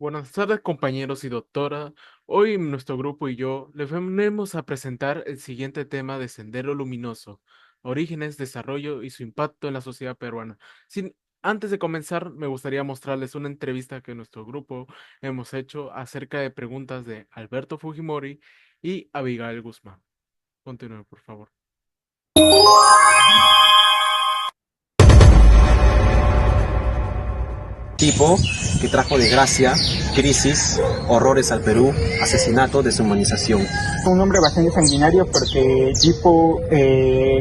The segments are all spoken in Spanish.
Buenas tardes, compañeros y doctora. Hoy nuestro grupo y yo les venimos a presentar el siguiente tema de Sendero Luminoso: orígenes, desarrollo y su impacto en la sociedad peruana. Antes de comenzar, me gustaría mostrarles una entrevista que nuestro grupo hemos hecho acerca de preguntas de Alberto Fujimori y Abigail Guzmán. Continúe, por favor. Tipo que trajo desgracia, crisis, horrores al Perú, asesinato, deshumanización. Un hombre bastante sanguinario porque tipo,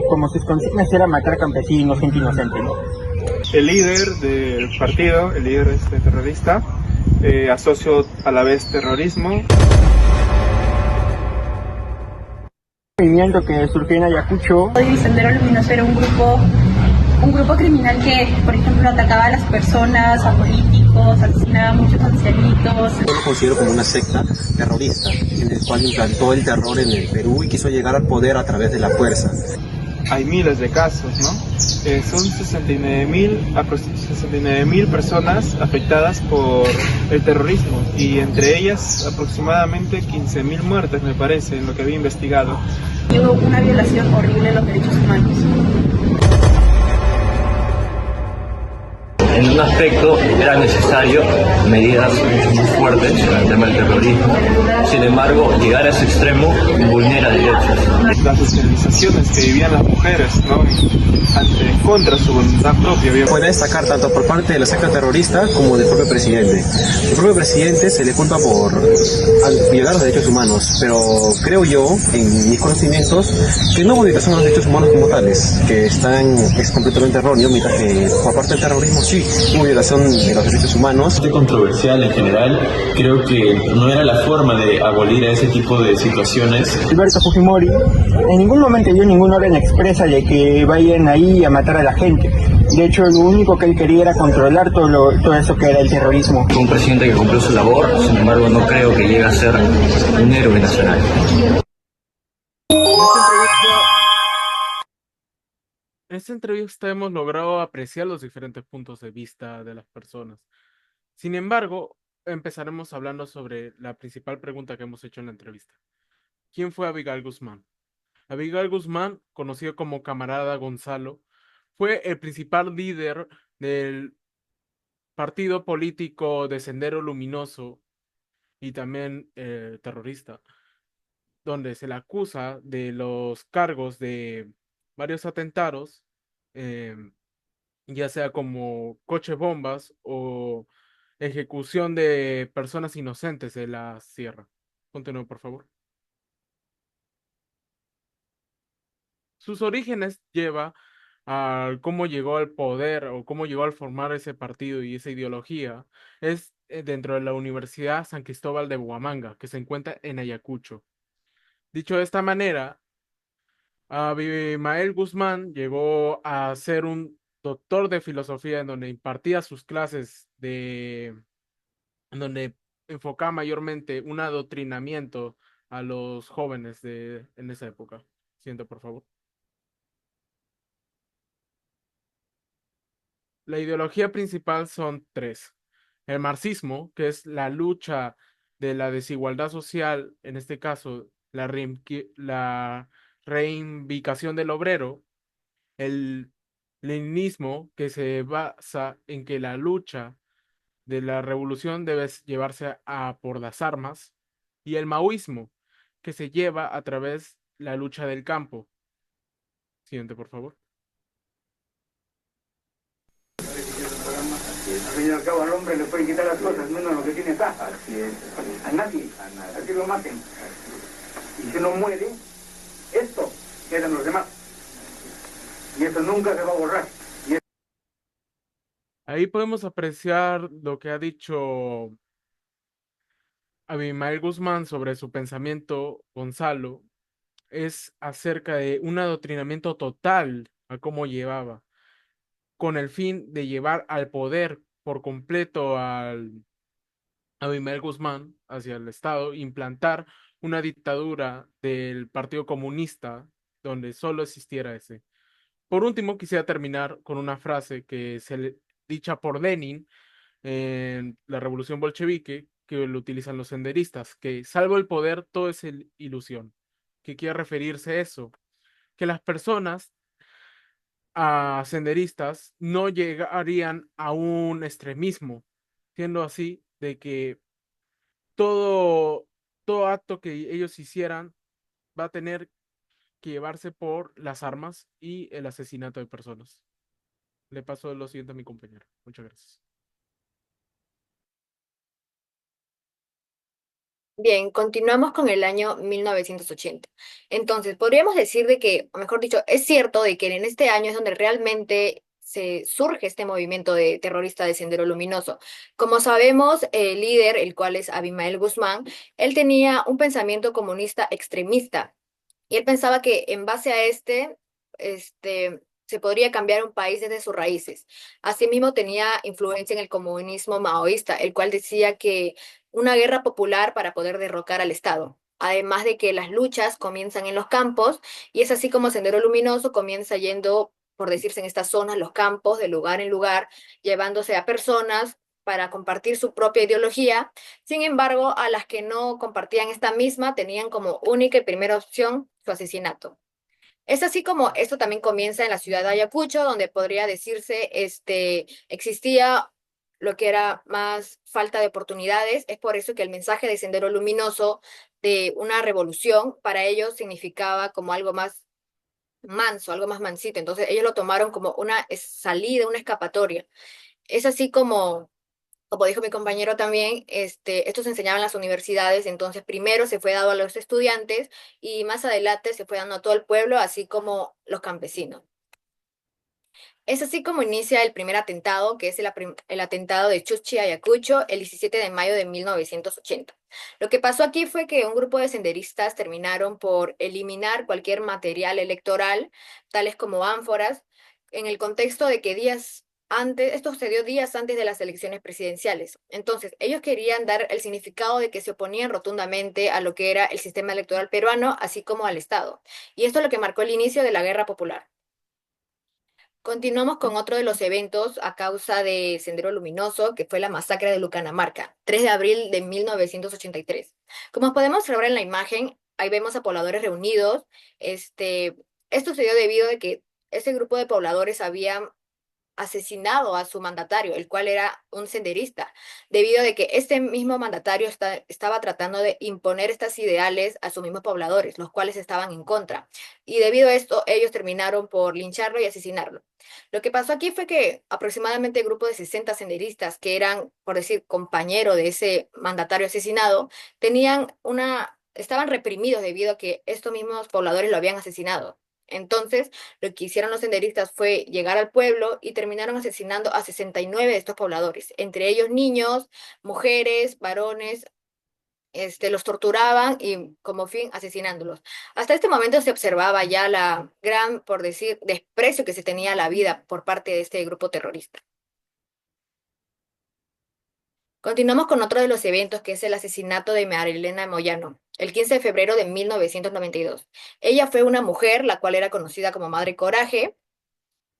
como sus consignas era matar campesinos, gente inocente, ¿no? El líder del partido, el líder terrorista, asocio a la vez terrorismo. El movimiento que surgió en Ayacucho. Y Sendero Luminoso era un grupo criminal que, por ejemplo, atacaba a las personas, a políticos, asesinaba a muchos ancianitos. Yo lo considero como una secta terrorista, en el cual implantó el terror en el Perú y quiso llegar al poder a través de la fuerza. Hay miles de casos, ¿no? Son 69.000 personas afectadas por el terrorismo y entre ellas aproximadamente 15.000 muertes, me parece, en lo que había investigado. Y hubo una violación horrible de los derechos humanos. En un aspecto era necesario medidas mucho más fuertes en el tema del terrorismo. Sin embargo, llegar a ese extremo vulnera derechos. Las socializaciones que vivían las mujeres, ¿no? Contra su voluntad propia. Puede destacar tanto por parte de la secta terrorista como del propio presidente. El propio presidente se le culpa por violar los derechos humanos, pero creo yo, en mis conocimientos, que no hubo violación a los derechos humanos como tales, que es completamente erróneo, mientras que por parte del terrorismo sí hubo violación de los derechos humanos. Es controversial en general, creo que no era la forma de abolir a ese tipo de situaciones. Alberto Fujimori en ningún momento dio ninguna orden expresa de que vayan ahí a matar a la gente. De hecho, lo único que él quería era controlar todo eso que era el terrorismo. Fue un presidente que cumplió su labor, sin embargo no creo que llegue a ser un héroe nacional. En esta entrevista hemos logrado apreciar los diferentes puntos de vista de las personas. Sin embargo, empezaremos hablando sobre la principal pregunta que hemos hecho en la entrevista. ¿Quién fue Abigail Guzmán? Abigail Guzmán, conocido como Camarada Gonzalo, fue el principal líder del partido político de Sendero Luminoso y también terrorista, donde se le acusa de los cargos de varios atentados, eh, ya sea como coche bombas o ejecución de personas inocentes de la sierra. Continúe, por favor. Sus orígenes lleva a cómo llegó al poder o cómo llegó al formar ese partido y esa ideología es dentro de la Universidad San Cristóbal de Huamanga, que se encuentra en Ayacucho. Dicho de esta manera, Abimael Guzmán llegó a ser un doctor de filosofía en donde impartía sus clases en donde enfocaba mayormente un adoctrinamiento a los jóvenes en esa época. Siento, por favor. La ideología principal son tres. El marxismo, que es la lucha de la desigualdad social, en este caso, la reivindicación del obrero. El leninismo, que se basa en que la lucha de la revolución debe llevarse a por las armas. Y el maoísmo, que se lleva a través de la lucha del campo. Siguiente, por favor. Al fin y al cabo al hombre le pueden quitar las cosas, menos lo que tiene acá. Así es. A nadie. Así lo maten. Y si no muere, esto quedan los demás. Y eso nunca se va a borrar. Ahí podemos apreciar lo que ha dicho Abimael Guzmán sobre su pensamiento, Gonzalo, es acerca de un adoctrinamiento total a cómo llevaba, con el fin de llevar al poder por completo al Abimael Guzmán hacia el Estado, implantar una dictadura del Partido Comunista donde solo existiera ese. Por último, quisiera terminar con una frase dicha por Lenin en la Revolución Bolchevique, que lo utilizan los senderistas, que salvo el poder, todo es ilusión. ¿Qué quiere referirse a eso? Que las personas a senderistas no llegarían a un extremismo, siendo así de que todo, todo acto que ellos hicieran va a tener que llevarse por las armas y el asesinato de personas. Le paso lo siguiente a mi compañero. Muchas gracias. Bien, continuamos con el año 1980. Entonces, podríamos decir de que, o mejor dicho, es cierto de que en este año es donde realmente se surge este movimiento de terrorista de Sendero Luminoso. Como sabemos, el líder, el cual es Abimael Guzmán, él tenía un pensamiento comunista extremista y él pensaba que en base a se podría cambiar un país desde sus raíces. Asimismo, tenía influencia en el comunismo maoísta, el cual decía que una guerra popular para poder derrocar al Estado. Además de que las luchas comienzan en los campos y es así como Sendero Luminoso comienza yendo, por decirse, en estas zonas, los campos, de lugar en lugar, llevándose a personas para compartir su propia ideología. Sin embargo, a las que no compartían esta misma tenían como única y primera opción su asesinato. Es así como esto también comienza en la ciudad de Ayacucho, donde podría decirse, existía lo que era más falta de oportunidades. Es por eso que el mensaje de Sendero Luminoso de una revolución para ellos significaba como algo más manso, algo más mansito. Entonces ellos lo tomaron como una salida, una escapatoria. Es así como dijo mi compañero también, esto se enseñaba en las universidades, entonces primero se fue dado a los estudiantes y más adelante se fue dando a todo el pueblo, así como los campesinos. Es así como inicia el primer atentado, que es el atentado de Chuchi Ayacucho, el 17 de mayo de 1980. Lo que pasó aquí fue que un grupo de senderistas terminaron por eliminar cualquier material electoral, tales como ánforas, en el contexto de que días antes, esto sucedió días antes de las elecciones presidenciales. Entonces, ellos querían dar el significado de que se oponían rotundamente a lo que era el sistema electoral peruano, así como al Estado. Y esto es lo que marcó el inicio de la guerra popular. Continuamos con otro de los eventos a causa de Sendero Luminoso, que fue la masacre de Lucanamarca, 3 de abril de 1983. Como podemos observar en la imagen, ahí vemos a pobladores reunidos. Esto se dio debido a que ese grupo de pobladores había asesinado a su mandatario, el cual era un senderista, debido a que este mismo mandatario estaba tratando de imponer estas ideales a sus mismos pobladores, los cuales estaban en contra. Y debido a esto, ellos terminaron por lincharlo y asesinarlo. Lo que pasó aquí fue que aproximadamente el grupo de 60 senderistas, que eran, por decir, compañero de ese mandatario asesinado, estaban reprimidos debido a que estos mismos pobladores lo habían asesinado. Entonces, lo que hicieron los senderistas fue llegar al pueblo y terminaron asesinando a 69 de estos pobladores, entre ellos niños, mujeres, varones, los torturaban y como fin asesinándolos. Hasta este momento se observaba ya la gran, por decir, desprecio que se tenía a la vida por parte de este grupo terrorista. Continuamos con otro de los eventos que es el asesinato de Marilena Moyano, el 15 de febrero de 1992. Ella fue una mujer, la cual era conocida como Madre Coraje.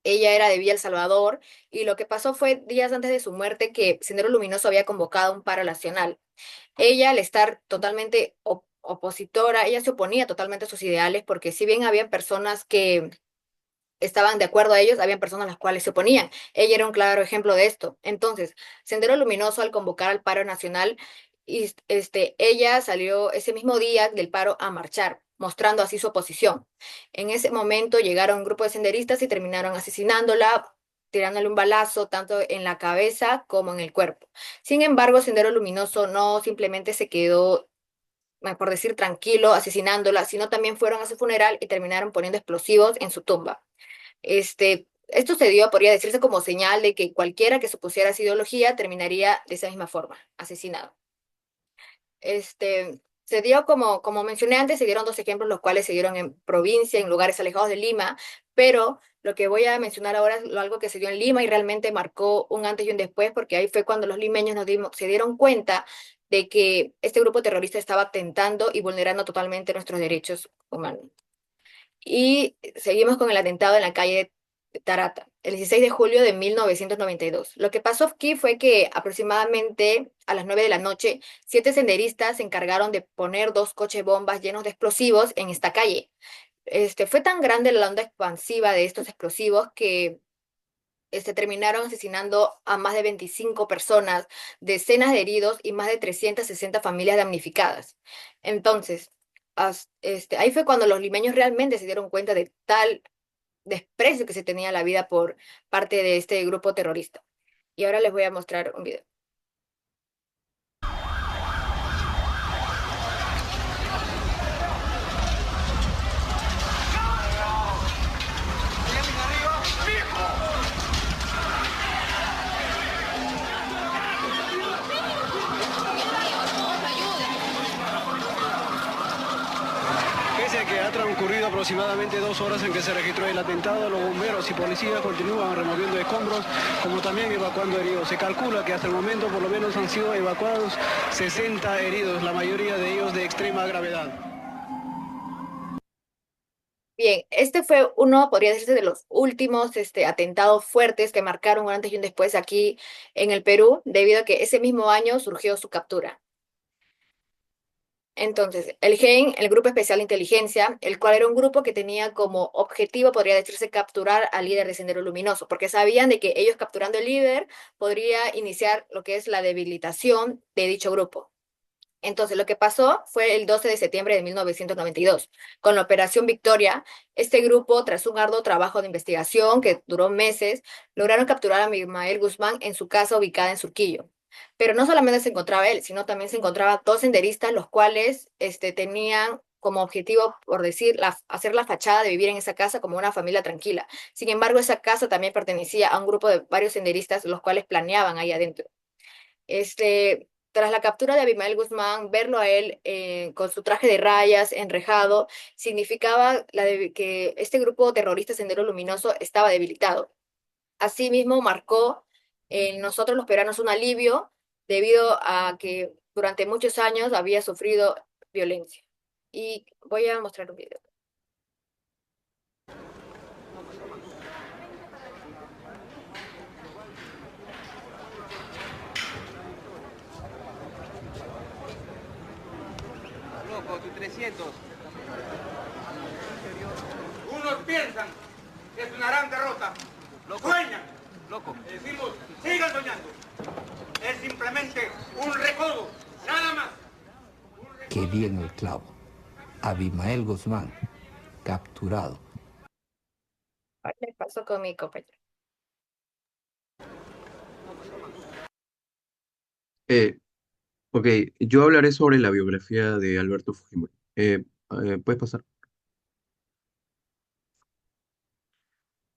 Ella era de Villa El Salvador y lo que pasó fue días antes de su muerte que Sendero Luminoso había convocado un paro nacional. Ella, al estar totalmente opositora, ella se oponía totalmente a sus ideales porque si bien había personas que estaban de acuerdo a ellos, habían personas a las cuales se oponían. Ella era un claro ejemplo de esto. Entonces, Sendero Luminoso, al convocar al paro nacional, ella salió ese mismo día del paro a marchar, mostrando así su oposición. En ese momento llegaron un grupo de senderistas y terminaron asesinándola, tirándole un balazo tanto en la cabeza como en el cuerpo. Sin embargo, Sendero Luminoso no simplemente se quedó, por decir, tranquilo asesinándola, sino también fueron a su funeral y terminaron poniendo explosivos en su tumba. Esto se dio, podría decirse, como señal de que cualquiera que se opusiera a esa ideología terminaría de esa misma forma, asesinado. Se dio, como mencioné antes, se dieron dos ejemplos, los cuales se dieron en provincia, en lugares alejados de Lima, pero lo que voy a mencionar ahora es algo que se dio en Lima y realmente marcó un antes y un después, porque ahí fue cuando los limeños se dieron cuenta de que este grupo terrorista estaba atentando y vulnerando totalmente nuestros derechos humanos. Y seguimos con el atentado en la calle Tarata, el 16 de julio de 1992. Lo que pasó aquí fue que aproximadamente a las 9 de la noche, 7 senderistas se encargaron de poner dos coches bombas llenos de explosivos en esta calle. Fue tan grande la onda expansiva de estos explosivos que terminaron asesinando a más de 25 personas, decenas de heridos y más de 360 familias damnificadas. Entonces, ahí fue cuando los limeños realmente se dieron cuenta de tal desprecio que se tenía a la vida por parte de este grupo terrorista. Y ahora les voy a mostrar un video. Pese a que ha transcurrido aproximadamente 2 horas en que se registró el atentado, los bomberos y policías continúan removiendo escombros, como también evacuando heridos. Se calcula que hasta el momento por lo menos han sido evacuados 60 heridos, la mayoría de ellos de extrema gravedad. Bien, este fue uno, podría decirse, de los últimos atentados fuertes que marcaron un antes y un después aquí en el Perú, debido a que ese mismo año surgió su captura. Entonces, el GEN, el Grupo Especial de Inteligencia, el cual era un grupo que tenía como objetivo, podría decirse, capturar al líder de Sendero Luminoso, porque sabían de que ellos capturando el líder podría iniciar lo que es la debilitación de dicho grupo. Entonces, lo que pasó fue el 12 de septiembre de 1992. Con la Operación Victoria, este grupo, tras un arduo trabajo de investigación que duró meses, lograron capturar a Abimael Guzmán en su casa ubicada en Surquillo. Pero no solamente se encontraba él, sino también se encontraba dos senderistas, los cuales tenían como objetivo, por decir, hacer la fachada de vivir en esa casa como una familia tranquila. Sin embargo, esa casa también pertenecía a un grupo de varios senderistas, los cuales planeaban ahí adentro. Tras la captura de Abimael Guzmán, verlo a él con su traje de rayas, enrejado, significaba que este grupo terrorista Sendero Luminoso estaba debilitado. Asimismo, marcó en nosotros los peruanos un alivio debido a que durante muchos años había sufrido violencia. Y voy a mostrar un video. Loco, tu 300. Unos piensan que sonarán derrota. Sueñan. Loco. Decimos, sigan soñando. Es simplemente un recodo, nada más. Que bien el clavo. Abimael Guzmán, capturado. ¿Qué pasó con mi compañero? Ok, yo hablaré sobre la biografía de Alberto Fujimori. ¿Puedes pasar?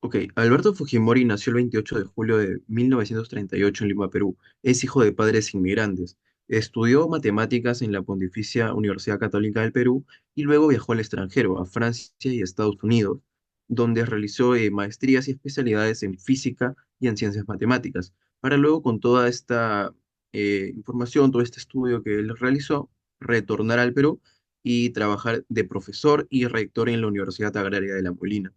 Ok, Alberto Fujimori nació el 28 de julio de 1938 en Lima, Perú. Es hijo de padres inmigrantes. Estudió matemáticas en la Pontificia Universidad Católica del Perú y luego viajó al extranjero, a Francia y a Estados Unidos, donde realizó maestrías y especialidades en física y en ciencias matemáticas, para luego con toda esta información, todo este estudio que él realizó, retornar al Perú y trabajar de profesor y rector en la Universidad Agraria de La Molina.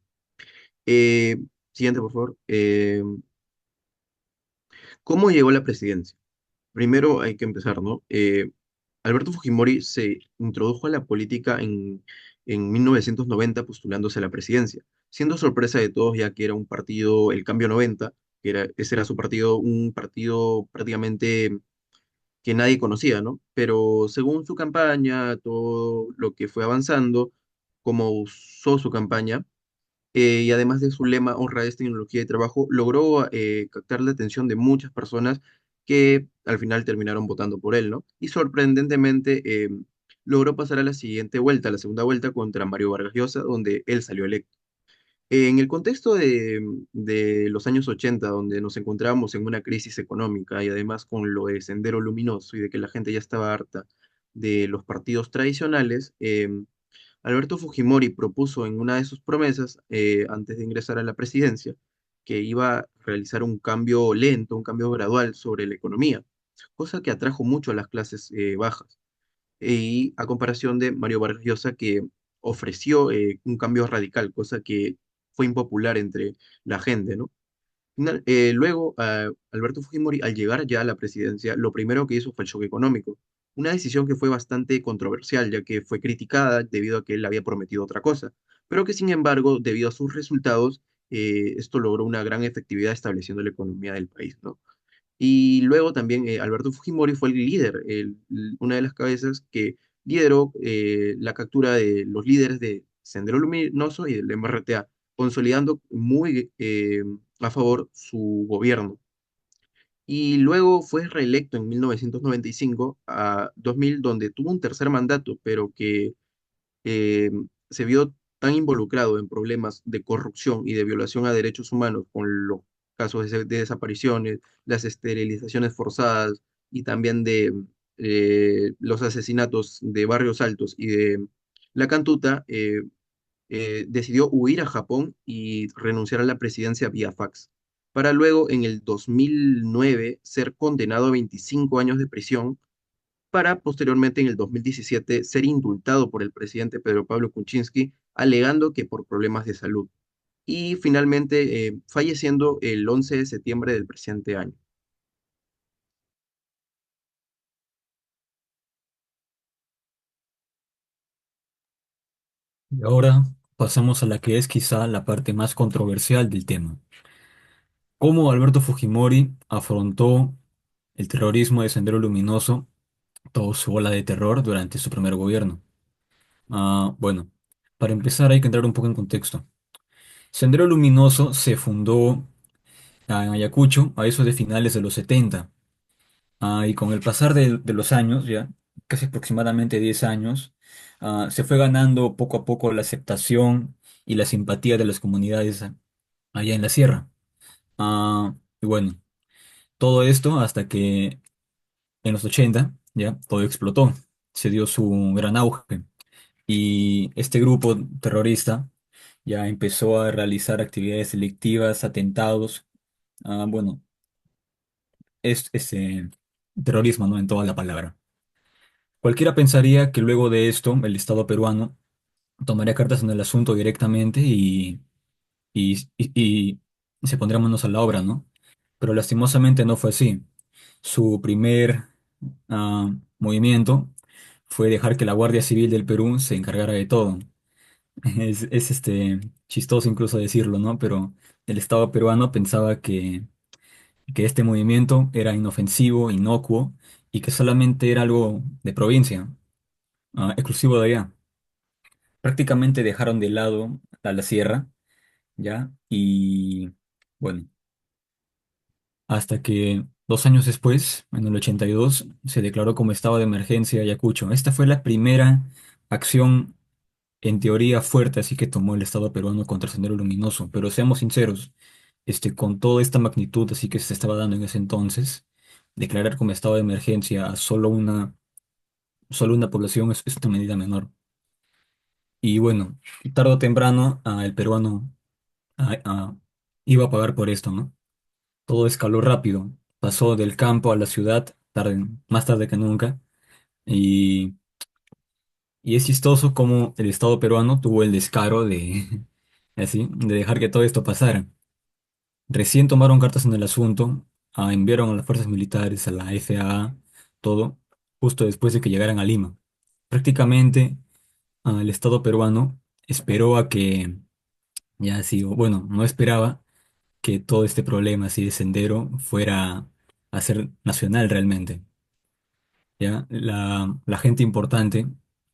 Eh, Siguiente, por favor. ¿Cómo llegó a la presidencia? Primero hay que empezar, ¿no? Alberto Fujimori se introdujo a la política en 1990 postulándose a la presidencia, siendo sorpresa de todos ya que era un partido, el Cambio 90, ese era su partido, un partido prácticamente que nadie conocía, ¿no? Pero según su campaña, todo lo que fue avanzando, cómo usó su campaña, y además de su lema honra es tecnología y trabajo, logró captar la atención de muchas personas que al final terminaron votando por él, ¿no? Y sorprendentemente logró pasar a la siguiente vuelta, a la segunda vuelta contra Mario Vargas Llosa, donde él salió electo. En el contexto de los años 80, donde nos encontrábamos en una crisis económica y además con lo de Sendero Luminoso y de que la gente ya estaba harta de los partidos tradicionales, Alberto Fujimori propuso en una de sus promesas, antes de ingresar a la presidencia, que iba a realizar un cambio lento, un cambio gradual sobre la economía, cosa que atrajo mucho a las clases bajas. Y a comparación de Mario Vargas Llosa, que ofreció un cambio radical, cosa que fue impopular entre la gente, ¿no? Luego, Alberto Fujimori, al llegar ya a la presidencia, lo primero que hizo fue el choque económico. Una decisión que fue bastante controversial, ya que fue criticada debido a que él había prometido otra cosa, pero que sin embargo, debido a sus resultados, esto logró una gran efectividad estableciendo la economía del país, ¿no? Y luego también Alberto Fujimori fue el líder, una de las cabezas que lideró la captura de los líderes de Sendero Luminoso y del MRTA, consolidando muy a favor su gobierno. Y luego fue reelecto en 1995 a 2000, donde tuvo un tercer mandato, pero que eh, se vio tan involucrado en problemas de corrupción y de violación a derechos humanos con los casos de desapariciones, las esterilizaciones forzadas y también de los asesinatos de Barrios Altos y de La Cantuta, decidió huir a Japón y renunciar a la presidencia vía fax, para luego en el 2009 ser condenado a 25 años de prisión para posteriormente en el 2017 ser indultado por el presidente Pedro Pablo Kuczynski, alegando que por problemas de salud. Y finalmente falleciendo el 11 de septiembre del presente año. Y ahora pasamos a la que es quizá la parte más controversial del tema. ¿Cómo Alberto Fujimori afrontó el terrorismo de Sendero Luminoso, toda su ola de terror durante su primer gobierno? Bueno, para empezar hay que entrar un poco en contexto. Sendero Luminoso se fundó en Ayacucho a eso de finales de los 70. Y con el pasar de los años, ya casi aproximadamente 10 años, se fue ganando poco a poco la aceptación y la simpatía de las comunidades allá en la sierra. Y bueno, todo esto hasta que en los 80 ya todo explotó, se dio su gran auge y este grupo terrorista ya empezó a realizar actividades delictivas, atentados, bueno, es terrorismo, ¿no? En toda la palabra. Cualquiera pensaría que luego de esto el Estado peruano tomaría cartas en el asunto directamente y se pondría manos a la obra, ¿no? Pero lastimosamente no fue así. Su primer movimiento fue dejar que la Guardia Civil del Perú se encargara de todo. Es chistoso incluso decirlo, ¿no? Pero el Estado peruano pensaba que este movimiento era inofensivo, inocuo y que solamente era algo de provincia, exclusivo de allá. Prácticamente dejaron de lado a la sierra, ¿ya? Y bueno, hasta que 2 años después, en el 82, se declaró como estado de emergencia Ayacucho. Esta fue la primera acción, en teoría, fuerte, así que tomó el Estado peruano contra Sendero Luminoso. Pero seamos sinceros, con toda esta magnitud, así que se estaba dando en ese entonces, declarar como estado de emergencia a solo una población es una medida menor. Y bueno, tarde o temprano, el peruano ah, ah, iba a pagar por esto, ¿no? Todo escaló rápido. Pasó del campo a la ciudad, más tarde que nunca. Y, y es chistoso cómo el Estado peruano tuvo el descaro de dejar que todo esto pasara. Recién tomaron cartas en el asunto, enviaron a las fuerzas militares, a la FAA, todo, justo después de que llegaran a Lima. Prácticamente, el Estado peruano esperó a que, ya así, o bueno, no esperaba que todo este problema así de Sendero fuera a ser nacional realmente. ¿Ya? La gente importante,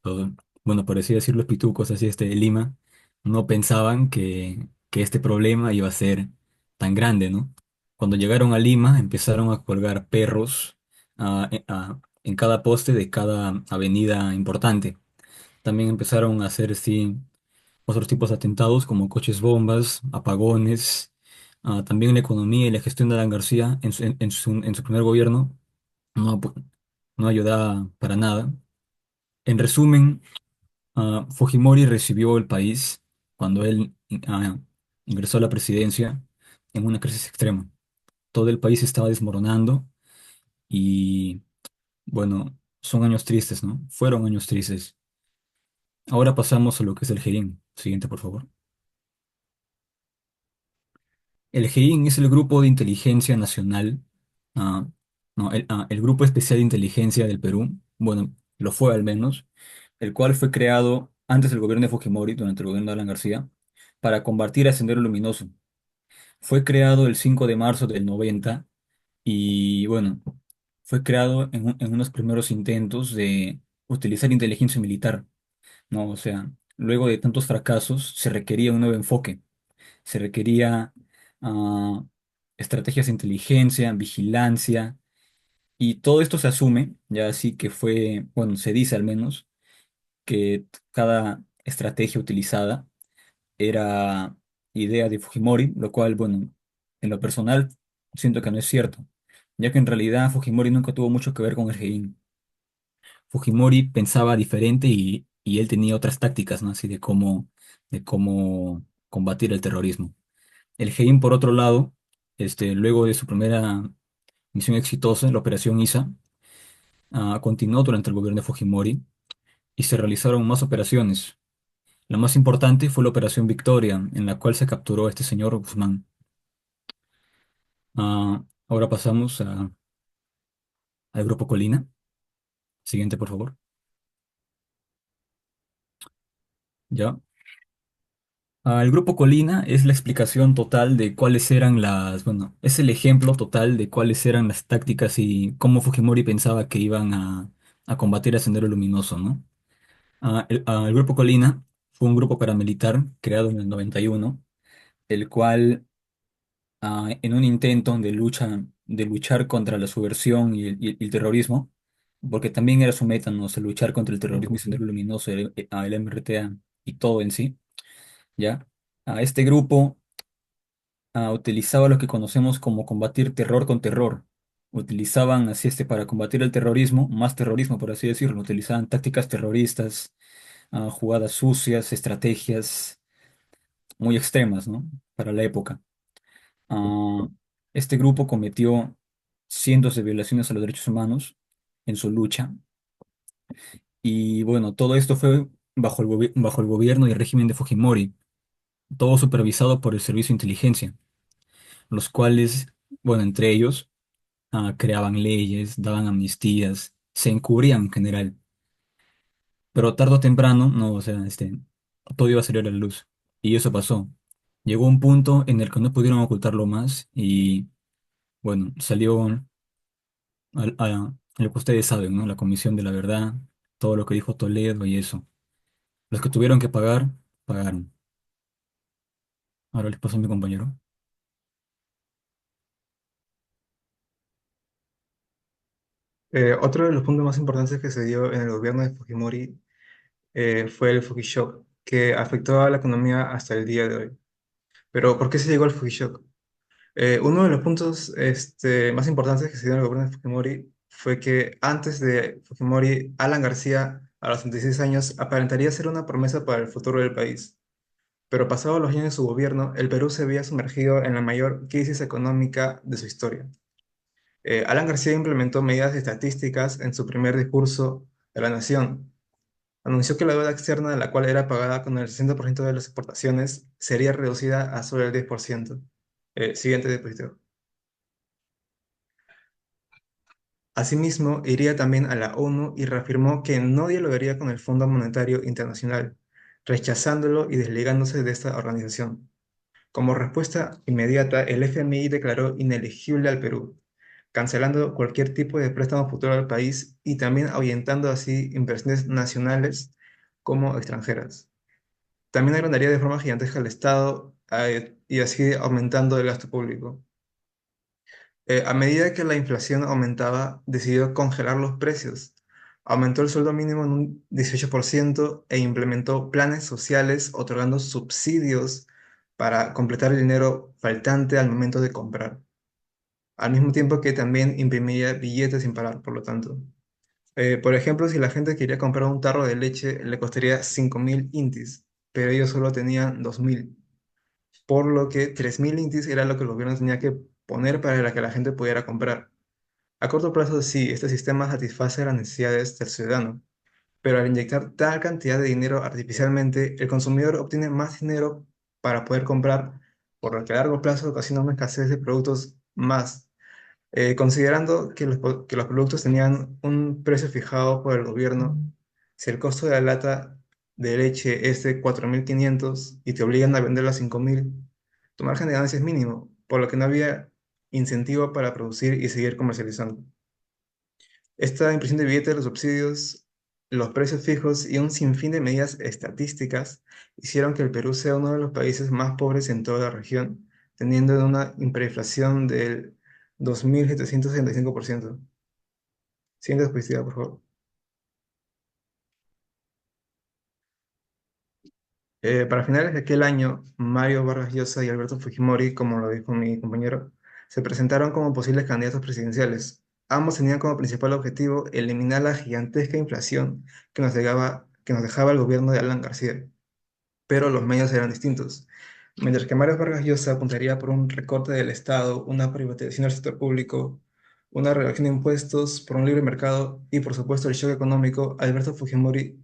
o, bueno, por así decirlo, los pitucos así de Lima, no pensaban que este problema iba a ser tan grande, ¿no? Cuando llegaron a Lima, empezaron a colgar perros en cada poste de cada avenida importante. También empezaron a hacer, sí, otros tipos de atentados como coches bombas, apagones. También la economía y la gestión de Alan García en su primer gobierno no, no ayudaba para nada. En resumen, Fujimori recibió el país cuando él ingresó a la presidencia en una crisis extrema. Todo el país estaba desmoronando y bueno, son años tristes, ¿no? Fueron años tristes. Ahora pasamos a lo que es el Gerín. Siguiente, por favor. El GEIN es el Grupo de Inteligencia Nacional, ah, no, el Grupo Especial de Inteligencia del Perú, bueno, lo fue al menos, el cual fue creado antes del gobierno de Fujimori, durante el gobierno de Alan García, para combatir a Sendero Luminoso. Fue creado el 5 de marzo del 90 y, bueno, fue creado en unos primeros intentos de utilizar inteligencia militar, ¿no? O sea, luego de tantos fracasos se requería un nuevo enfoque, se requería ah, estrategias de inteligencia, vigilancia, y todo esto se asume, ya así que fue, bueno, se dice al menos, que cada estrategia utilizada era idea de Fujimori, lo cual, bueno, en lo personal siento que no es cierto, ya que en realidad Fujimori nunca tuvo mucho que ver con el GEIN. Fujimori pensaba diferente y él tenía otras tácticas, ¿no? Así de cómo combatir el terrorismo. El GEIN, por otro lado, luego de su primera misión exitosa, la Operación ISA, continuó durante el gobierno de Fujimori y se realizaron más operaciones. La más importante fue la Operación Victoria, en la cual se capturó a este señor Guzmán. Ahora pasamos al Grupo Colina. Siguiente, por favor. Ya. El Grupo Colina es la explicación total de cuáles eran bueno, es el ejemplo total de cuáles eran las tácticas y cómo Fujimori pensaba que iban a combatir a Sendero Luminoso, ¿no? El Grupo Colina fue un grupo paramilitar creado en el 91, el cual, en un intento de luchar contra la subversión y el terrorismo, porque también era su meta, ¿no? O sea, luchar contra el terrorismo y Sendero Luminoso, el MRTA y todo en sí, ¿ya? Este grupo utilizaba lo que conocemos como combatir terror con terror. Utilizaban así para combatir el terrorismo, más terrorismo por así decirlo. Utilizaban tácticas terroristas, jugadas sucias, estrategias muy extremas, ¿no? Para la época. Ah, este grupo cometió cientos de violaciones a los derechos humanos en su lucha. Y bueno, todo esto fue bajo el gobierno y régimen de Fujimori, todo supervisado por el Servicio de Inteligencia, los cuales, bueno, entre ellos, creaban leyes, daban amnistías, se encubrían en general. Pero tarde o temprano, no, o sea, todo iba a salir a la luz. Y eso pasó. Llegó un punto en el que no pudieron ocultarlo más y, bueno, salió lo que ustedes saben, ¿no? La Comisión de la Verdad, todo lo que dijo Toledo y eso. Los que tuvieron que pagar, pagaron. Ahora les paso a mi compañero. Otro de los puntos más importantes que se dio en el gobierno de Fujimori fue el Fujishock, que afectó a la economía hasta el día de hoy. Pero ¿por qué se llegó al Fujishock? Uno de los puntos más importantes que se dio en el gobierno de Fujimori fue que antes de Fujimori, Alan García, a los 36 años, aparentaría ser una promesa para el futuro del país. Pero pasados los años de su gobierno, el Perú se había sumergido en la mayor crisis económica de su historia. Alan García implementó medidas estadísticas en su primer discurso de la nación. Anunció que la deuda externa, la cual era pagada con el 60% de las exportaciones, sería reducida a solo el 10%. Siguiente diapositiva. Asimismo, iría también a la ONU y reafirmó que no dialogaría con el Fondo Monetario Internacional, rechazándolo y desligándose de esta organización. Como respuesta inmediata, el FMI declaró inelegible al Perú, cancelando cualquier tipo de préstamo futuro al país y también ahuyentando así inversiones nacionales como extranjeras. También agrandaría de forma gigantesca el Estado y así aumentando el gasto público. A medida que la inflación aumentaba, decidió congelar los precios. Aumentó el sueldo mínimo en un 18% e implementó planes sociales otorgando subsidios para completar el dinero faltante al momento de comprar. Al mismo tiempo que también imprimía billetes sin parar, por lo tanto. Por ejemplo, si la gente quería comprar un tarro de leche, le costaría 5.000 intis, pero ellos solo tenían 2.000, por lo que 3.000 intis era lo que el gobierno tenía que poner para que la gente pudiera comprar. A corto plazo, sí, este sistema satisface las necesidades del ciudadano, pero al inyectar tal cantidad de dinero artificialmente, el consumidor obtiene más dinero para poder comprar por lo que a largo plazo ocasiona una escasez de productos más. Considerando que que los productos tenían un precio fijado por el gobierno, si el costo de la lata de leche es de 4.500 y te obligan a venderla a 5.000, tu margen de ganancia es mínimo, por lo que no había incentivo para producir y seguir comercializando. Esta impresión de billetes, los subsidios, los precios fijos y un sinfín de medidas estadísticas hicieron que el Perú sea uno de los países más pobres en toda la región, teniendo una hiperinflación del 2.765%. Siguiente diapositiva, por favor. Para finales de aquel año, Mario Vargas Llosa y Alberto Fujimori, como lo dijo mi compañero, se presentaron como posibles candidatos presidenciales. Ambos tenían como principal objetivo eliminar la gigantesca inflación que nos dejaba el gobierno de Alan García, pero los medios eran distintos. Mientras que Mario Vargas Llosa apuntaría por un recorte del Estado, una privatización del sector público, una reducción de impuestos por un libre mercado y, por supuesto, el shock económico, Alberto Fujimori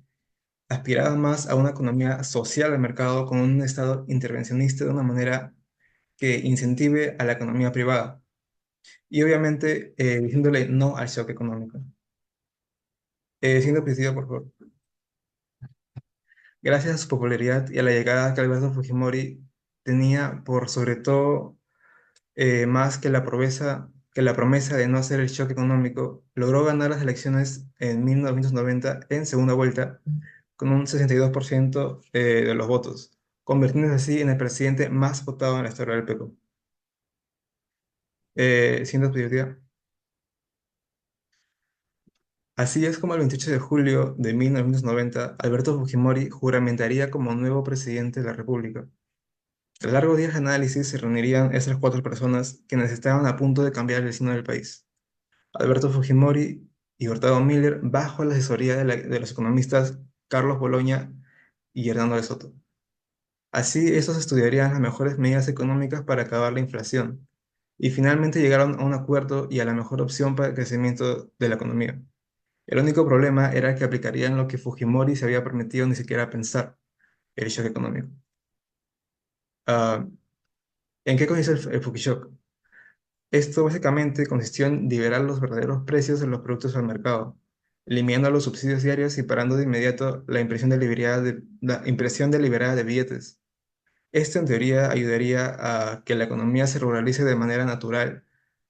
aspiraba más a una economía social del mercado con un Estado intervencionista de una manera que incentive a la economía privada y obviamente diciéndole no al shock económico. Siendo presidido, por favor. Gracias a su popularidad y a la llegada que Alberto Fujimori tenía por sobre todo más que la promesa de no hacer el shock económico, logró ganar las elecciones en 1990 en segunda vuelta con un 62% de los votos, convirtiéndose así en el presidente más votado en la historia del Perú. Siendo prioridad. Así es como el 28 de julio de 1990, Alberto Fujimori juramentaría como nuevo presidente de la República. Tras largos días de análisis se reunirían esas cuatro personas quienes estaban a punto de cambiar el destino del país. Alberto Fujimori y Hurtado Miller bajo la asesoría de los economistas Carlos Boloña y Hernando de Soto. Así, estos estudiarían las mejores medidas económicas para acabar la inflación y finalmente llegaron a un acuerdo y a la mejor opción para el crecimiento de la economía. El único problema era que aplicarían lo que Fujimori se había permitido ni siquiera pensar, el shock económico. Ah, ¿En qué consistió el Fukishock? Esto básicamente consistió en liberar los verdaderos precios de los productos al mercado, eliminando los subsidios diarios y parando de inmediato la impresión deliberada de billetes. Esto en teoría ayudaría a que la economía se regularice de manera natural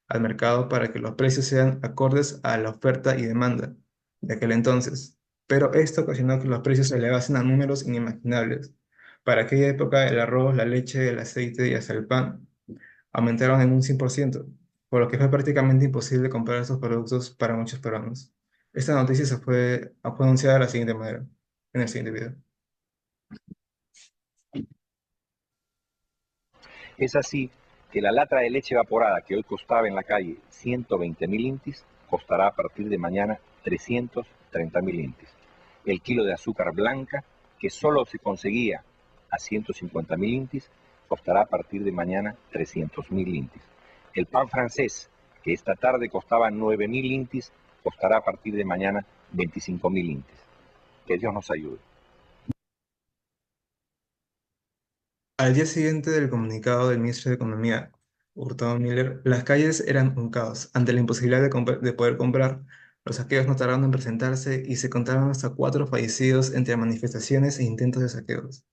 al mercado para que los precios sean acordes a la oferta y demanda de aquel entonces. Pero esto ocasionó que los precios se elevasen a números inimaginables. Para aquella época el arroz, la leche, el aceite y hasta el pan aumentaron en un 100%, por lo que fue prácticamente imposible comprar estos productos para muchos peruanos. Esta noticia fue anunciada de la siguiente manera, en el siguiente video. Es así que la lata de leche evaporada que hoy costaba en la calle 120.000 intis, costará a partir de mañana 330.000 intis. El kilo de azúcar blanca, que solo se conseguía a 150.000 intis, costará a partir de mañana 300.000 intis. El pan francés, que esta tarde costaba 9.000 intis, costará a partir de mañana 25.000 intis. Que Dios nos ayude. Al día siguiente del comunicado del ministro de Economía, Hurtado Miller, las calles eran un caos. Ante la imposibilidad de poder comprar, los saqueos no tardaron en presentarse y se contaron hasta 4 fallecidos entre manifestaciones e intentos de saqueos.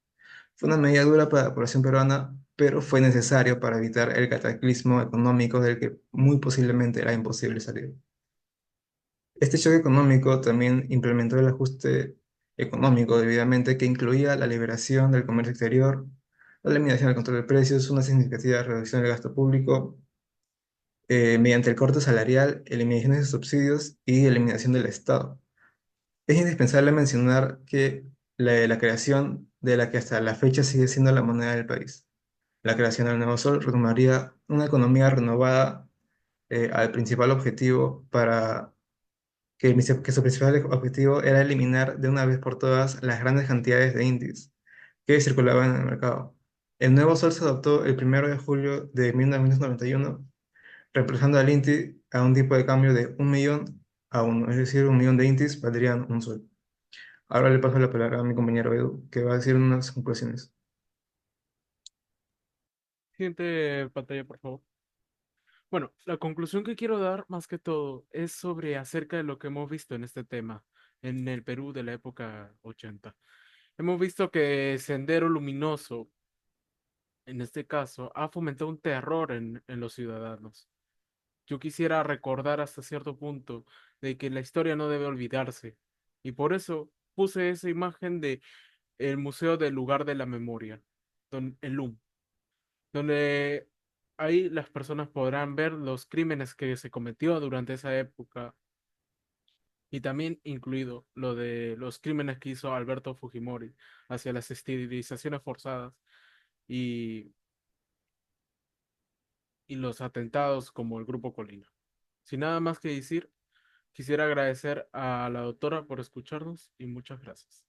Fue una medida dura para la población peruana, pero fue necesario para evitar el cataclismo económico del que muy posiblemente era imposible salir. Este choque económico también implementó el ajuste económico debidamente que incluía la liberación del comercio exterior, la eliminación del control de precios, una significativa reducción del gasto público, mediante el corte salarial, eliminación de subsidios y eliminación del Estado. Es indispensable mencionar que la creación de la que hasta la fecha sigue siendo la moneda del país. La creación del nuevo sol retomaría una economía renovada al principal objetivo para que su principal objetivo era eliminar de una vez por todas las grandes cantidades de indies que circulaban en el mercado. El nuevo sol se adoptó el 1 de julio de 1991, reemplazando al INTI a un tipo de cambio de 1.000.000 a 1, es decir, 1.000.000 de INTIs valdrían un sol. Ahora le paso la palabra a mi compañero Edu, que va a decir unas conclusiones. Siguiente pantalla, por favor. Bueno, la conclusión que quiero dar más que todo es sobre acerca de lo que hemos visto en este tema, en el Perú de la época 80. Hemos visto que Sendero Luminoso, en este caso, ha fomentado un terror en los ciudadanos. Yo quisiera recordar hasta cierto punto de que la historia no debe olvidarse. Y por eso puse esa imagen de el Museo del Lugar de la Memoria, el LUM, donde ahí las personas podrán ver los crímenes que se cometió durante esa época y también incluido lo de los crímenes que hizo Alberto Fujimori hacia las esterilizaciones forzadas y, y los atentados como el Grupo Colina. Sin nada más que decir, quisiera agradecer a la doctora por escucharnos y muchas gracias.